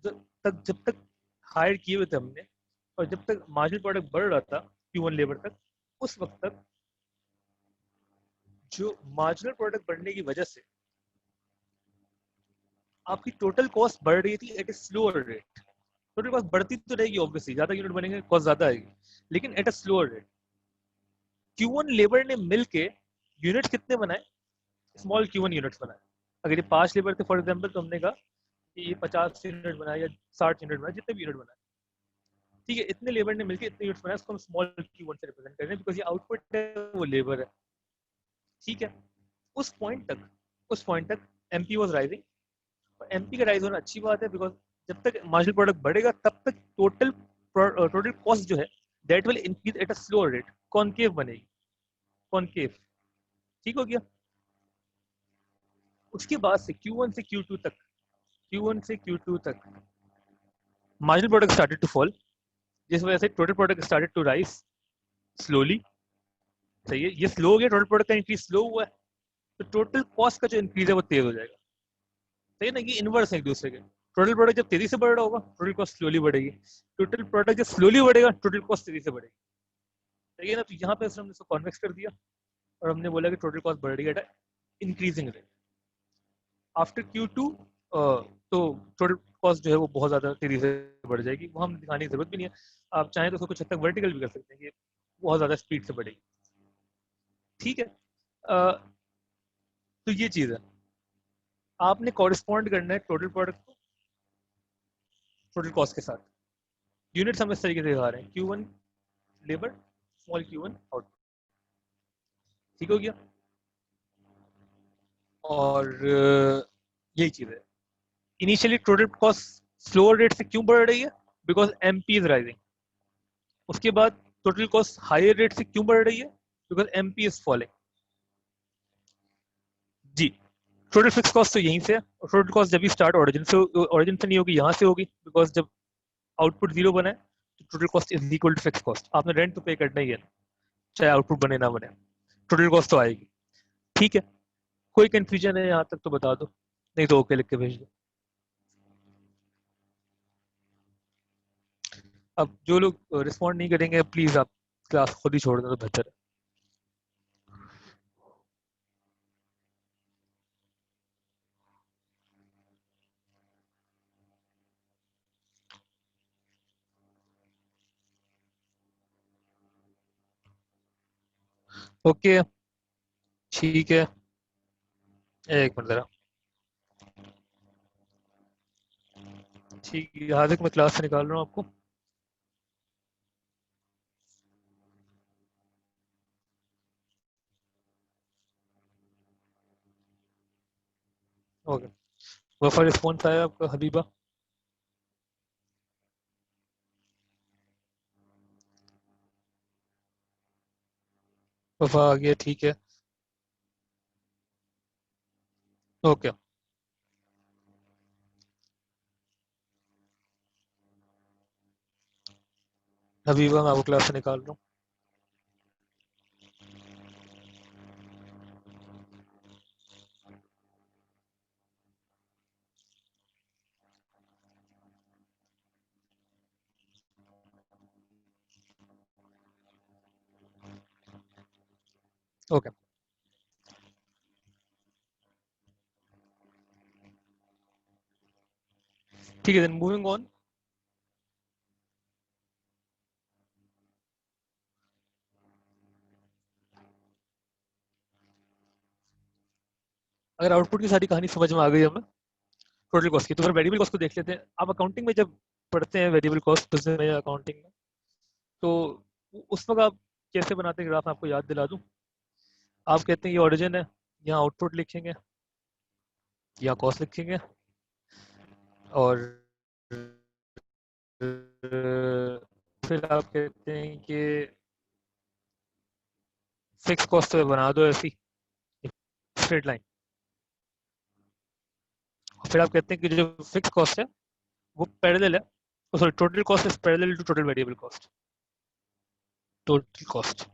Speaker 1: जब तक हायर किए हुए थे हमने, और जब तक मार्जिनल प्रोडक्ट बढ़ रहा था Q1 लेबर तक, उस वक्त तक जो मार्जिनल प्रोडक्ट बढ़ने की वजह से आपकी टोटल कॉस्ट बढ़ रही थी एट ए स्लोअर रेट। टोटल कॉस्ट बढ़ती तो रहेगी ऑब्वियसली, ज्यादा यूनिट बनेंगे कॉस्ट ज्यादा आएगी, लेकिन eight a slower rate. Q1 labour ने मिलके यूनिट्स कितने बनाए? स्मॉल Q1 यूनिट्स बनाए। अगर ये 5 लेबर थे फॉर एग्जाम्पल, तो हमने कहा कि ये 50 यूनिट बनाए या 60 यूनिट बनाए, जितने भी यूनिट बनाए। ठीक है, इतने लेबर ने मिलकर इतने यूनिट्स बनाए, उसको हम स्मॉल Q1 से रिप्रेजेंट कर रहे हैं बिकॉज ये आउटपुट है, वो लेबर है। ठीक है, उस पॉइंट तक एमपी वाज राइजिंग। और एमपी का राइज होना अच्छी बात है बिकॉज जब तक मार्जिनल प्रोडक्ट बढ़ेगा तब तक टोटल कॉस्ट जो है that will increase at a slower rate, concave बनेगी, कॉनकेव। ठीक हो गया। उसके बाद से Q1 से Q2 तक, Q1 से Q2 तक marginal product started to fall, जिस वजह से total product started to rise slowly. सही है, ये स्लो हो गया, टोटल प्रोडक्ट का इंक्रीज स्लो हुआ है, तो टोटल कॉस्ट का जो इंक्रीज है वो तेज हो जाएगा। सही है ना, ये इनवर्स है एक दूसरे के। टोटल प्रोडक्ट जब तेजी से बढ़ रहा होगा टोटल कॉस्ट स्लोली बढ़ेगी, टोटल प्रोडक्ट जब स्लोली बढ़ेगा टोटल कॉस्ट तेजी से बढ़ेगी, सही है ना। तो यहाँ पे हमने इसको कॉन्वेक्स कर दिया और हमने बोला कि टोटल कॉस्ट बढ़ रही है eight increasing rate. After Q2 तो टोटल कॉस्ट जो है वो बहुत ज़्यादा तेजी से बढ़ जाएगी, वो हम दिखाने की जरूरत भी नहीं है। आप चाहें तो उसको कुछ हद तक वर्टिकल भी कर सकते हैं कि बहुत ज़्यादा स्पीड से बढ़ेगी, ठीक है। तो ये चीज़ है, आपने कॉरेस्पॉन्ड करना है टोटल प्रोडक्ट को टोटल कॉस्ट के साथ। यूनिट्स हम इस तरीके से दिखा रहे हैं, Q1 labour, small Q1 output, ठीक हो गया। और यही चीज़ है, initially total cost slower rate से क्यों बढ़ रही है, बिकॉज एमपी इज राइजिंग। उसके बाद टोटल कॉस्ट हायर रेट से क्यों बढ़ रही है, बिकॉज एमपी इज फॉलिंग। जी, टोटल फिक्स कॉस्ट तो यहीं से है, और टोटल कॉस्ट जब भी स्टार्ट ओरिजिन से नहीं होगी, यहाँ से होगी, बिकॉज जब आउटपुट जीरो बना है तो total cost is equal to fix cost. आपने रेंट तो पे करना ही है, चाहे आउटपुट बने ना बने, टोटल कॉस्ट तो आएगी, ठीक है। कोई कंफ्यूजन है यहाँ तक तो बता दो, नहीं तो ओके लिख के भेज दो। अब जो लोग रिस्पॉन्ड नहीं करेंगे प्लीज आप क्लास खुद ही छोड़ दें तो बेहतर है। ओके, ठीक है, एक मिनट जरा, ठीक है, यहाँ तक मैं क्लास से निकाल रहा हूँ आपको। ओके, वफा रिस्पॉन्स आया आपका हबीबा? वफा आ गया, ठीक है, ओके। हबीबा मैं आपको क्लास से निकाल रहा हूँ। ओके, ठीक है, देन मूविंग ऑन। अगर आउटपुट की सारी कहानी समझ में आ गई हमें टोटल कॉस्ट की, तो फिर वेरिएबल कॉस्ट को देख लेते हैं। आप अकाउंटिंग में जब पढ़ते हैं वेरिएबल कॉस्ट बिजनेस में या अकाउंटिंग में, तो उस वक्त आप कैसे बनाते हैं ग्राफ, मैं आपको याद दिला दूं। आप कहते हैं ये ओरिजिन है, यहाँ आउटपुट लिखेंगे, यहाँ कॉस्ट लिखेंगे, और फिर आप कहते हैं कि फिक्स कॉस्ट तो बना दो ऐसी स्ट्रेट लाइन। फिर आप कहते हैं कि जो फिक्स कॉस्ट है वो पैरेलल है, sorry total cost is parallel to total variable cost, total cost,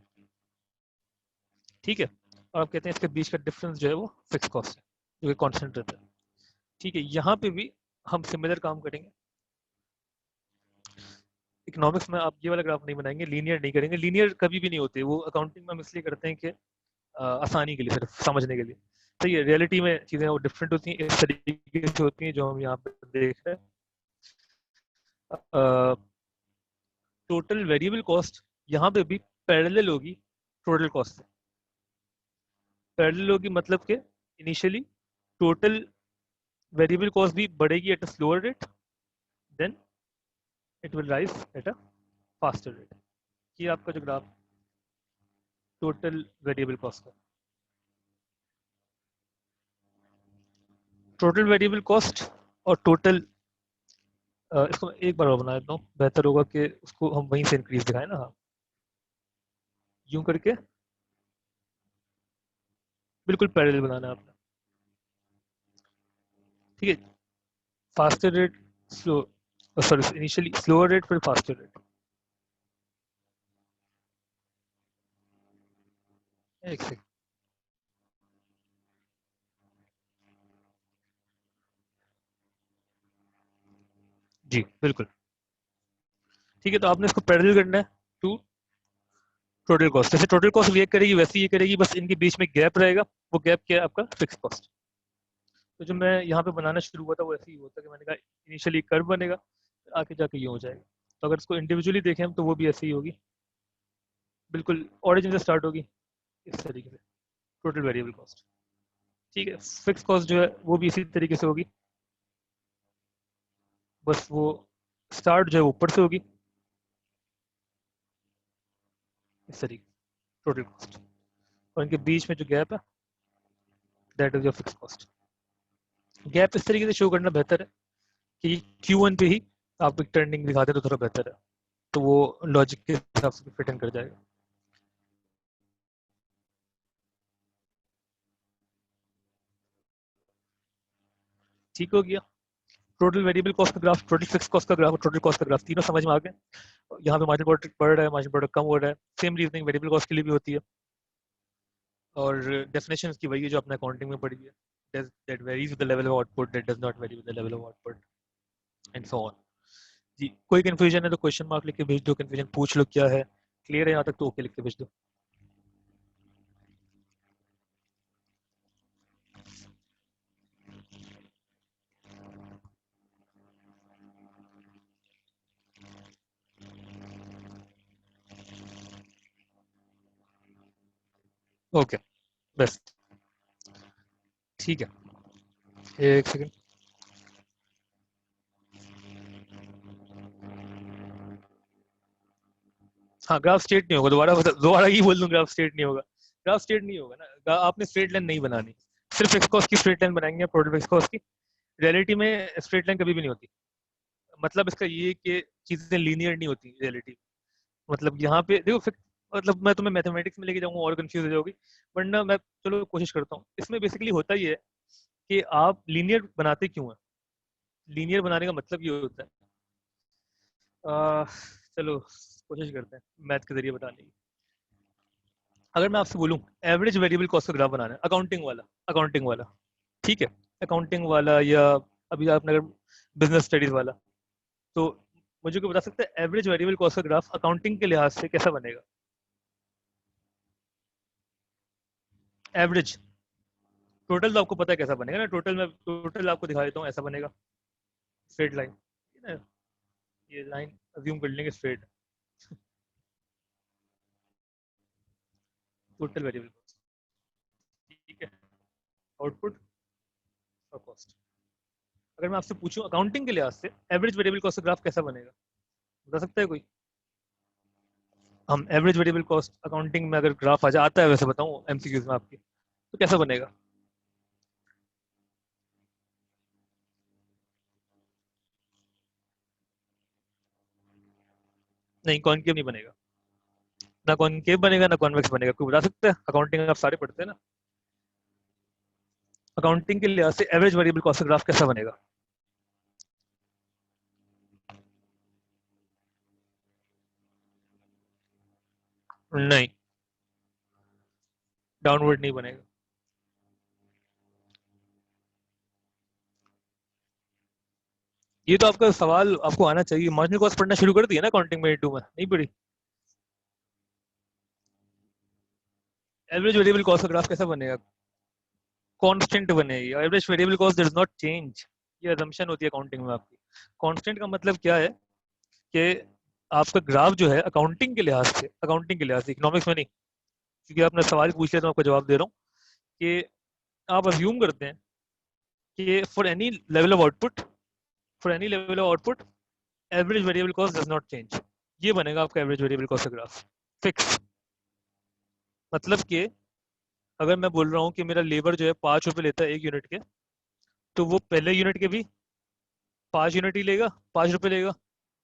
Speaker 1: ठीक है। और आप कहते हैं इसके बीच का डिफरेंस जो है वो फिक्स कॉस्ट है, जो कि कांस्टेंट रहता है, ठीक है। यहाँ पे भी हम सिमिलर काम करेंगे। इकोनॉमिक्स में आप ये वाला ग्राफ नहीं बनाएंगे, लीनियर नहीं करेंगे, लीनियर कभी भी नहीं होते वो, अकाउंटिंग में हम इसलिए करते हैं कि आसानी के लिए, सिर्फ समझने के लिए। सही है, रियलिटी में चीज़ें वो डिफरेंट होती हैं, इस तरीके से होती हैं जो हम यहाँ पे देख रहे हैं। टोटल वेरिएबल कॉस्ट यहाँ पे भी पैरेलल होगी टोटल कॉस्ट से। पैरेलल होगी मतलब कि इनिशियली टोटल वेरिएबल कॉस्ट भी बढ़ेगी at a slower rate, then it will rise at a faster rate. ये आपका जो ग्राफ टोटल वेरिएबल कॉस्ट का, टोटल वेरिएबल कॉस्ट और टोटल, इसको मैं एक बार और बना देता हूँ, बेहतर होगा कि उसको हम वहीं से इंक्रीज दिखाएं ना, हाँ, यूं करके बिल्कुल पैरेलल बनाना है आपने, ठीक है। Faster rate, slow, sorry initially slower rate फिर फास्टर रेट, एक सेकंड, जी बिल्कुल। ठीक है, तो आपने इसको पैरेलल करना है टू टोटल कॉस्ट। जैसे टोटल कॉस्ट रिएक्ट करेगी वैसे ये करेगी, बस इनके बीच में गैप रहेगा। वो गैप क्या है? आपका फिक्स कॉस्ट। तो जब मैं यहाँ पे बनाना शुरू हुआ था वो ऐसे ही होता कि मैंने कहा इनिशियली कर्व बनेगा, आगे जाके ये हो जाएगा। तो अगर इसको इंडिविजुअली देखें हम तो वो भी ऐसे ही होगी, बिल्कुल ऑरिजिन से स्टार्ट होगी इस तरीके से, टोटल वेरिएबल कॉस्ट। ठीक है, फिक्स कॉस्ट जो है वो भी इसी तरीके से होगी, बस वो स्टार्ट जो है ऊपर से होगी इस तरीके, टोटल कॉस्ट। और इनके बीच में जो गैप है that is your fix cost. Gap इस तरीके से शो करना बेहतर है कि Q1 पे ही आप एक ट्रेंडिंग दिखा दें तो थोड़ा बेहतर है, तो वो लॉजिक के हिसाब से फिट इन कर जाएगा। ठीक हो गया। टोटल वेरिएबल कॉस्ट का ग्राफ, टोटल फिक्स कॉस्ट का ग्राफ और टोटल कॉस्ट का ग्राफ तीनों समझ में आ गए। यहाँ पे मार्जिन प्रोडक्ट बढ़ रहा है, मार्जिन प्रोडक्ट कम हो रहा है। सेम रीजनिंग वेरिएबल कॉस्ट के लिए भी होती है, और डेफिनेशन की वही है जो आपने अकाउंटिंग में पढ़ी है, that varies with the level of output, that does not vary with the level of output, and so on। जी, कोई कंफ्यूजन है तो क्वेश्चन मार्क लिख के भेज दो, कंफ्यूजन पूछ लो क्या है, क्लियर है यहाँ तक तो ओके लिख के भेज दो। ओके, बस ठीक है, एक सेकंड। हाँ, ग्राफ स्ट्रेट नहीं होगा, दोबारा दोबारा ही बोल दूं, ग्राफ स्ट्रेट नहीं होगा। ग्राफ स्ट्रेट नहीं होगा ना, आपने स्ट्रेट लाइन नहीं बनानी, सिर्फ फिक्स कॉस्ट की स्ट्रेट लाइन बनाएंगे आप, टोटल फिक्स कॉस्ट की। रियलिटी में स्ट्रेट लाइन कभी भी नहीं होती। मतलब इसका ये कि चीजें लीनियर नहीं होती रियलिटी। मतलब यहाँ पे देखो मतलब मैं तुम्हें मैथमेटिक्स में लेके जाऊंगा और कंफ्यूज हो जाओगी, वरना मैं चलो कोशिश करता हूँ। इसमें बेसिकली होता ही है कि आप लीनियर बनाते क्यों हैं। लीनियर बनाने का मतलब ये होता है, चलो कोशिश करते हैं मैथ के जरिए बताने की। अगर मैं आपसे बोलूं एवरेज वेरिएबल कॉस्ट का ग्राफ बनाना है, अकाउंटिंग वाला, ठीक है, अकाउंटिंग वाला, या अभी आपने अगर बिजनेस स्टडीज वाला, तो मुझे कोई बता सकता है एवरेज वेरिएबल कॉस्ट का ग्राफ अकाउंटिंग के लिहाज से कैसा बनेगा? एवरेज, टोटल तो आपको पता है कैसा बनेगा ना, टोटल आपको दिखा देता हूँ, ऐसा बनेगा, स्ट्रेट लाइन। ये लाइन अज्यूम कर लेंगे स्ट्रेट, टोटल वेरिएबल कॉस्ट, ठीक है, आउटपुट और कॉस्ट। अगर मैं आपसे पूछूं अकाउंटिंग के लिहाज से एवरेज वेरिएबल कॉस्ट का ग्राफ कैसा बनेगा, बता सकता है कोई? हम एवरेज वेरिएबल कॉस्ट अकाउंटिंग में अगर ग्राफ आ जाता है, वैसे बताऊं एमसीक्यूज में आपके, तो कैसा बनेगा? नहीं, कॉनकेव नहीं बनेगा, ना कॉनकेव बनेगा ना कॉन्वेक्स बनेगा। कोई बता सकता है? अकाउंटिंग आप सारे पढ़ते हैं ना, अकाउंटिंग के लिहाज से एवरेज वेरिएबल कॉस्ट का ग्राफ कैसा बनेगा? नहीं, डाउनवर्ड नहीं बनेगा। ये तो आपका सवाल आपको आना चाहिए, मार्जिनल कॉस्ट पढ़ना शुरू कर दिया ना अकाउंटिंग में, टू में नहीं पढ़ी? एवरेज वेरिएबल कॉस्ट का ग्राफ कैसा बनेगा? कांस्टेंट बनेगी। Average variable cost does not change, ये असम्पशन होती है अकाउंटिंग में आपकी। कांस्टेंट का मतलब क्या है कि आपका ग्राफ जो है अकाउंटिंग के लिहाज से इकोनॉमिक्स में नहीं, क्योंकि आपने सवाल पूछ लिया तो मैं आपको जवाब दे रहा हूँ कि आप अज्यूम करते हैं कि for any level of output average variable cost does not change. ये बनेगा आपका एवरेज वेरिएबल कॉस्ट का ग्राफ, फिक्स। मतलब कि अगर मैं बोल रहा हूँ कि मेरा लेबर जो है 5 रुपए लेता है 1 यूनिट के, तो वो पहले यूनिट के भी 5 यूनिट ही लेगा, 5 रुपए लेगा।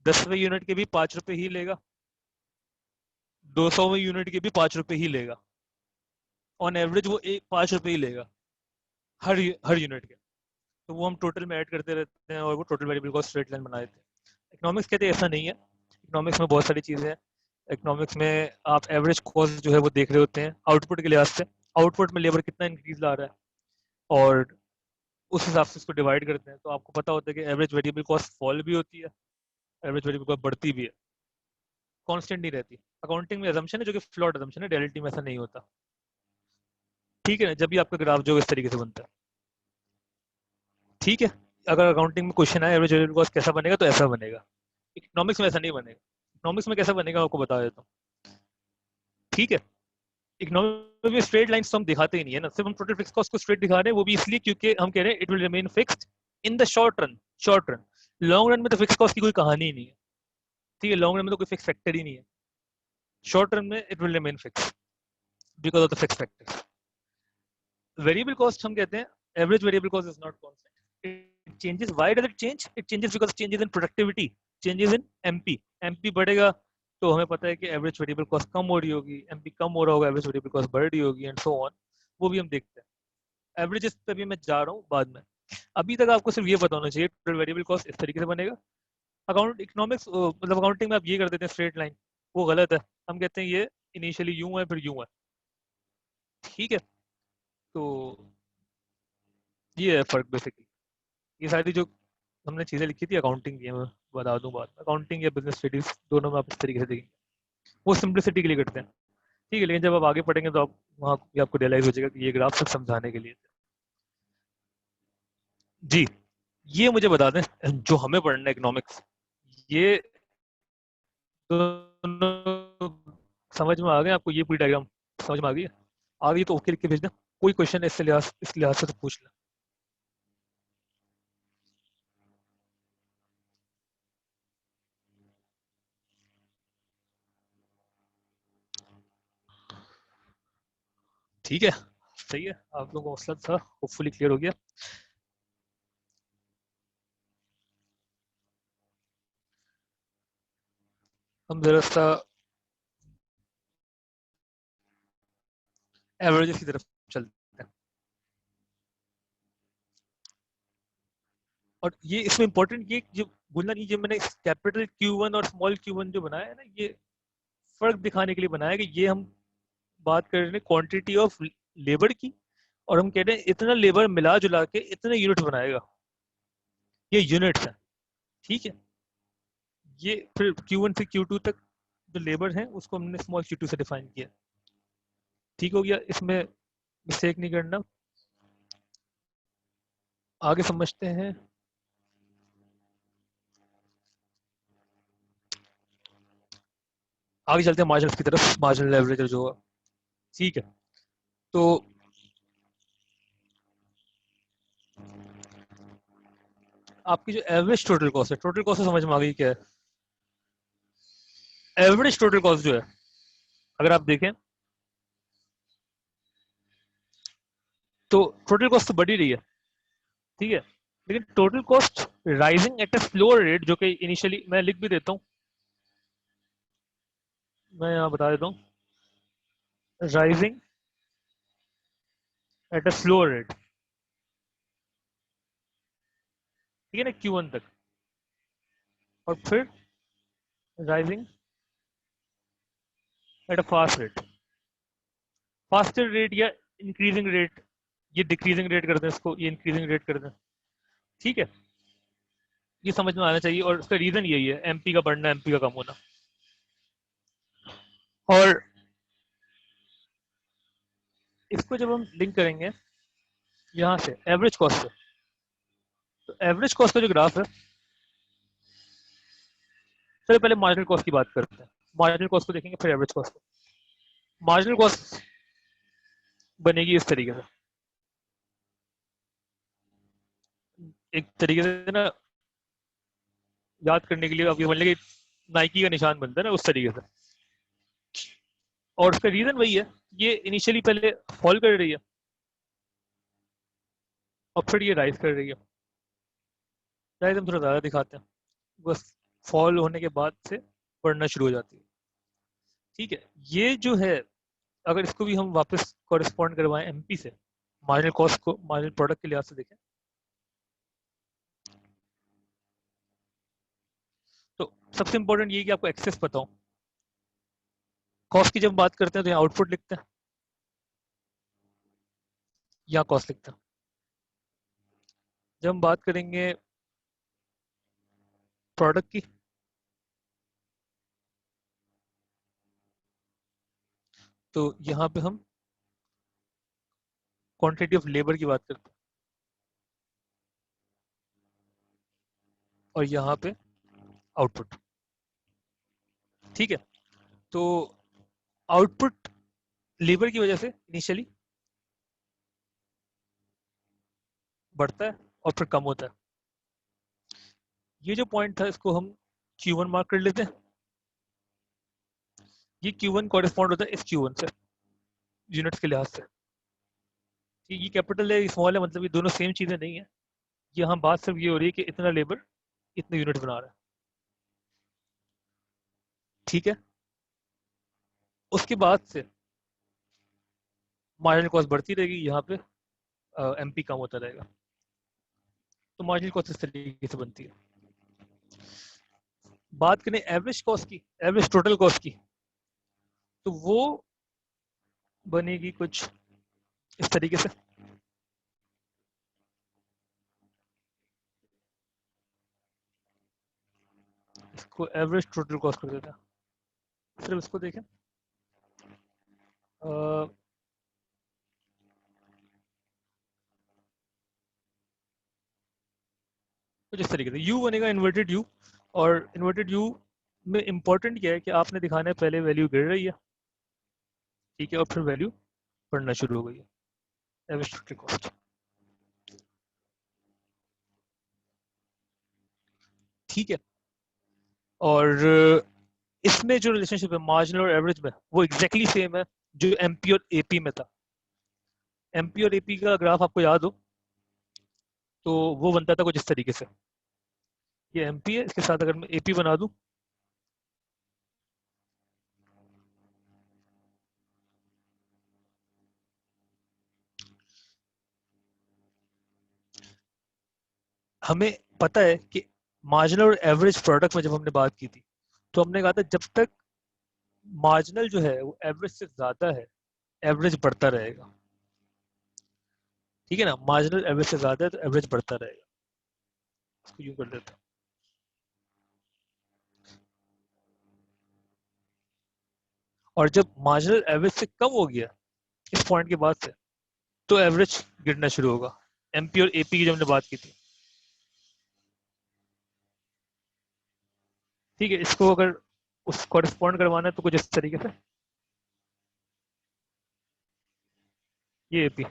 Speaker 1: 10वें यूनिट के भी 5 रुपए ही लेगा, 200वें यूनिट के भी 5 रुपए ही लेगा। ऑन एवरेज वो 5 रुपए ही लेगा हर यूनिट के। तो वो हम टोटल में ऐड करते रहते हैं और वो total variable cost straight line बना देते हैं। इकोनॉमिक्स कहते हैं ऐसा नहीं है, इकोनॉमिक्स में बहुत सारी चीज़ें हैं। इकोनॉमिक्स में आप एवरेज कॉस्ट जो है वो देख रहे होते हैं आउटपुट के लिहाज से, आउटपुट में लेबर कितना इंक्रीज ला रहा है, और उस हिसाब से उसको डिवाइड करते हैं, तो आपको पता होता है कि एवरेज वेरिएबल कॉस्ट फॉल भी होती है, एवरेज वेरिएबल कॉस्ट बढ़ती भी है, कांस्टेंट नहीं रहती। अकाउंटिंग में असम्पशन है जो कि फ्लॉड असम्पशन है, रियलिटी में ऐसा नहीं होता। ठीक है ना, जब भी आपका ग्राफ जो इस तरीके से बनता है। ठीक है, अगर अकाउंटिंग में क्वेश्चन आए एवरेज वेरिएबल कॉस्ट कैसा बनेगा, तो ऐसा बनेगा। इकोनॉमिक्स में ऐसा नहीं बनेगा। इकोनॉमिक्स में कैसा बनेगा आपको बता देता हूँ। ठीक है, इकोनॉमिक में स्ट्रेट लाइंस तो हम दिखाते ही नहीं है ना, सिर्फ हम टोटल फिक्स कॉस्ट को स्ट्रेट दिखा रहे हैं, वो भी इसलिए क्योंकि हम कह रहे हैं it will remain fixed in the short run. Short run, long run में तो फिक्स कॉस्ट की कोई कहानी ही नहीं है। ठीक है, लॉन्ग रन में तो कोई फिक्स फैक्टर ही नहीं है। शॉर्ट रन में it will remain fix because of the fix factor. Variable cost हम कहते हैं average variable cost is not constant, it changes. Why does it change? It changes because changes in productivity, changes in MP. MP बढ़ेगा तो हमें पता है कि average variable cost कम हो रही होगी, एमपी कम हो रहा होगा, एवरेज वेरिएबल कॉस्ट बढ़ रही होगी, एंड सो ऑन। वो भी हम देखते हैं। एवरेजेस पे भी मैं जा रहा हूँ बाद में। अभी तक आपको सिर्फ ये पता होना चाहिए टोटल वेरिएबल कॉस्ट इस तरीके से बनेगा। अकाउंट इकोनॉमिक्स मतलब अकाउंटिंग में आप ये कर देते हैं स्ट्रेट लाइन, वो गलत है। हम कहते हैं ये इनिशियली यूं है फिर यूं है। ठीक है, तो ये है फर्क बेसिकली। ये सारी जो हमने चीजें लिखी थी अकाउंटिंग की, मैं बता दूं बात, अकाउंटिंग या बिजनेस स्टडीज दोनों में आप इस तरीके से देखेंगे, वो सिंप्लिसिटी के लिए करते हैं। ठीक है, लेकिन जब आप आगे पढ़ेंगे तो आप वहाँ भी आपको रियलाइज हो जाएगा कि ये ग्राफ सब समझाने के लिए थे। जी, ये मुझे बता दें जो हमें पढ़ना है इकोनॉमिक्स, ये दोनों समझ में आ गए आपको? ये पूरी डायग्राम समझ में आ गई है? आ गई तो ओके लिख के भेज दें। कोई क्वेश्चन इस लिहाज से तो पूछ लें। ठीक है, सही है, आप लोगों को मसला था होपफुली क्लियर हो गया। हम जरा सा एवरेजेस की तरफ चलते हैं। और ये इसमें इंपॉर्टेंट ये जो बोलना नहीं, जो मैंने कैपिटल Q1 और स्मॉल Q1 जो बनाया है ना, ये फर्क दिखाने के लिए बनाया है कि ये हम बात कर रहे हैं क्वांटिटी ऑफ लेबर की, और हम कह रहे हैं इतना लेबर मिला जुला के इतने यूनिट बनाएगा, ये यूनिट्स है। ठीक है, ये फिर Q1 से Q2 तक जो लेबर है उसको हमने स्मॉल Q2 से डिफाइन किया। ठीक हो गया, इसमें मिस्टेक नहीं करना। आगे समझते हैं। आगे चलते हैं मार्जिनल की तरफ, मार्जिनल एवरेज जो है। ठीक है, तो आपकी जो एवरेज टोटल कॉस्ट है, टोटल कॉस्ट समझ में आ गई क्या है? एवरेज टोटल कॉस्ट जो है, अगर आप देखें तो टोटल कॉस्ट तो बढ़ ही रही है। ठीक है, लेकिन total cost rising at a slower rate, जो कि इनिशियली मैं लिख भी देता हूँ, मैं यहाँ बता देता हूँ, rising at a slower rate. ठीक है ना, Q1 तक, और फिर rising at a fast rate. Faster rate या इंक्रीजिंग रेट, ये डिक्रीजिंग रेट कर दें इसको, ये इंक्रीजिंग रेट कर दें। ठीक है, ये समझ में आना चाहिए, और उसका रीजन यही है, एमपी का बढ़ना, एमपी का कम होना। और इसको जब हम लिंक करेंगे यहाँ से एवरेज कॉस्ट से, तो एवरेज कॉस्ट का जो ग्राफ है, चलो पहले मार्जिनल कॉस्ट की बात करते हैं। मार्जिनल कॉस्ट को देखेंगे फिर एवरेज कॉस्ट को। मार्जिनल कॉस्ट बनेगी इस तरीके से, एक तरीके से ना याद करने के लिए आप ये समझ लें कि नाइकी का निशान बनता है ना, उस तरीके से। और उसका रीजन वही है, ये इनिशियली पहले फॉल कर रही है और फिर ये राइज कर रही है। राइज हम थोड़ा ज़्यादा दिखाते हैं, बस फॉल होने के बाद से बढ़ना शुरू हो जाती है। ठीक है, ये जो है, अगर इसको भी हम वापस कॉरेस्पॉन्ड करवाएं एमपी से, मार्जिनल कॉस्ट को मार्जिनल प्रोडक्ट के लिहाज से देखें, तो सबसे इंपॉर्टेंट ये है कि आपको एक्सेस पता हो। कॉस्ट की जब बात करते हैं तो यहाँ आउटपुट लिखते हैं, यहाँ कॉस्ट लिखते हैं। जब हम बात करेंगे प्रोडक्ट की, तो यहाँ पे हम क्वांटिटी ऑफ लेबर की बात करते हैं, और यहाँ पे आउटपुट। ठीक है, तो आउटपुट लेबर की वजह से इनिशियली बढ़ता है और फिर कम होता है। ये जो पॉइंट था इसको हम Q1 मार्क कर लेते हैं। ये Q1 कॉरेस्पॉन्ड होता है इस Q1 से, यूनिट्स के लिहाज से। ये कैपिटल है, स्मॉल है, मतलब ये दोनों सेम चीजें नहीं है। यहाँ बात सिर्फ ये हो रही है कि इतना लेबर इतने यूनिट बना रहा है। ठीक है, उसके बाद से मार्जिनल कॉस्ट बढ़ती रहेगी, यहाँ पे एमपी कम होता रहेगा। तो मार्जिनल कॉस्ट इस तरीके से बनती है। बात करें एवरेज कॉस्ट की, एवरेज टोटल कॉस्ट की, तो वो बनेगी कुछ इस तरीके से। इसको एवरेज टोटल कॉस्ट कर देते हैं, सिर्फ इसको देखें। कुछ इस तरीके से यू बनेगा इन्वर्टेड यू, और इन्वर्टेड यू में इंपॉर्टेंट क्या है कि आपने दिखाना है पहले वैल्यू गिर रही है, ठीक है, और फिर वैल्यू बढ़ना शुरू हो गई है, एवरेज टोटल कॉस्ट। ठीक है, और इसमें जो रिलेशनशिप है मार्जिनल और एवरेज में, वो एग्जैक्टली सेम है जो एमपी और एपी में था। एमपी और एपी का ग्राफ आपको याद हो तो वो बनता था कुछ इस तरीके से। ये एमपी है, इसके साथ अगर मैं एपी बना दूं, हमें पता है कि मार्जिनल और एवरेज प्रोडक्ट में जब हमने बात की थी, तो हमने कहा था जब तक मार्जिनल जो है वो एवरेज से ज्यादा है, एवरेज बढ़ता रहेगा। ठीक है ना, मार्जिनल एवरेज से ज्यादा है तो एवरेज बढ़ता रहेगा। इसको यूं कर देते हैं। और जब मार्जिनल एवरेज से कम हो गया इस पॉइंट के बाद से, तो एवरेज गिरना शुरू होगा। एमपी और एपी की जो हमने बात की थी, ठीक है, इसको अगर उस कॉरेस्पॉन्ड करवाना है तो कुछ इस तरीके से, ये एपी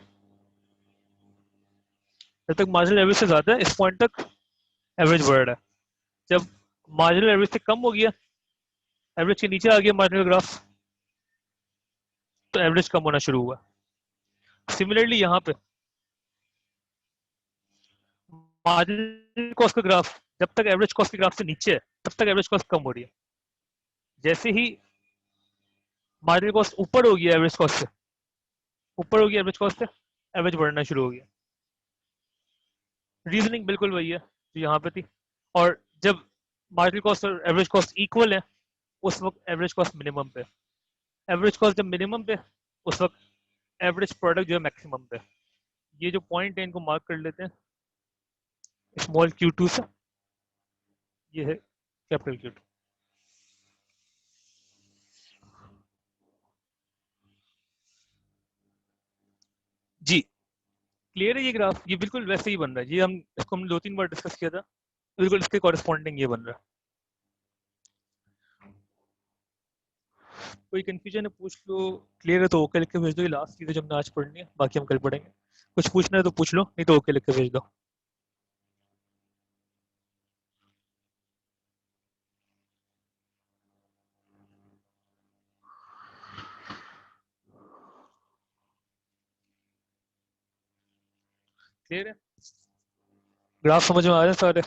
Speaker 1: जब तक मार्जिनल एवरेज से ज्यादा है इस पॉइंट तक एवरेज बढ़ रहा है। जब मार्जिनल एवरेज से कम हो गया, एवरेज के नीचे आ गया मार्जिनल ग्राफ, तो एवरेज कम होना शुरू हुआ। सिमिलरली यहाँ पे मार्जिनल कॉस्ट का ग्राफ जब तक एवरेज कॉस्ट के ग्राफ से नीचे है, तब तक एवरेज कॉस्ट कम हो रही है। जैसे ही मार्जिनल कॉस्ट ऊपर हो गया एवरेज कॉस्ट से, ऊपर हो गया एवरेज कॉस्ट से, एवरेज बढ़ना शुरू हो गया। रीजनिंग बिल्कुल वही है जो यहाँ पे थी। और जब मार्जिनल कॉस्ट और एवरेज कॉस्ट इक्वल है, उस वक्त एवरेज कॉस्ट मिनिमम पे। एवरेज कॉस्ट जब मिनिमम पे, उस वक्त एवरेज प्रोडक्ट जो है मैक्सिमम पे। ये जो पॉइंट है इनको मार्क कर लेते हैं स्मॉल Q2 से, ये है कैपिटल Q2। जी, क्लियर है ये ग्राफ? ये बिल्कुल वैसे ही बन रहा है। ये हम इसको हमने 2-3 बार डिस्कस किया था, बिल्कुल इसके कॉरेस्पॉन्डिंग ये बन रहा है। कोई कंफ्यूजन है पूछ लो, क्लियर है तो ओके लिख के भेज दो। ये लास्ट चीज़ है जो हमने आज पढ़नी है, बाकी हम कल पढ़ेंगे। कुछ पूछना है तो पूछ लो, नहीं तो ओके लिख के भेज दो। क्लियर है? ग्राफ समझ में आ रहे हैं सारे?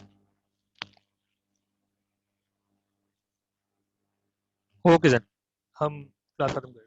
Speaker 1: ओके सर, हम क्लास खत्म करें।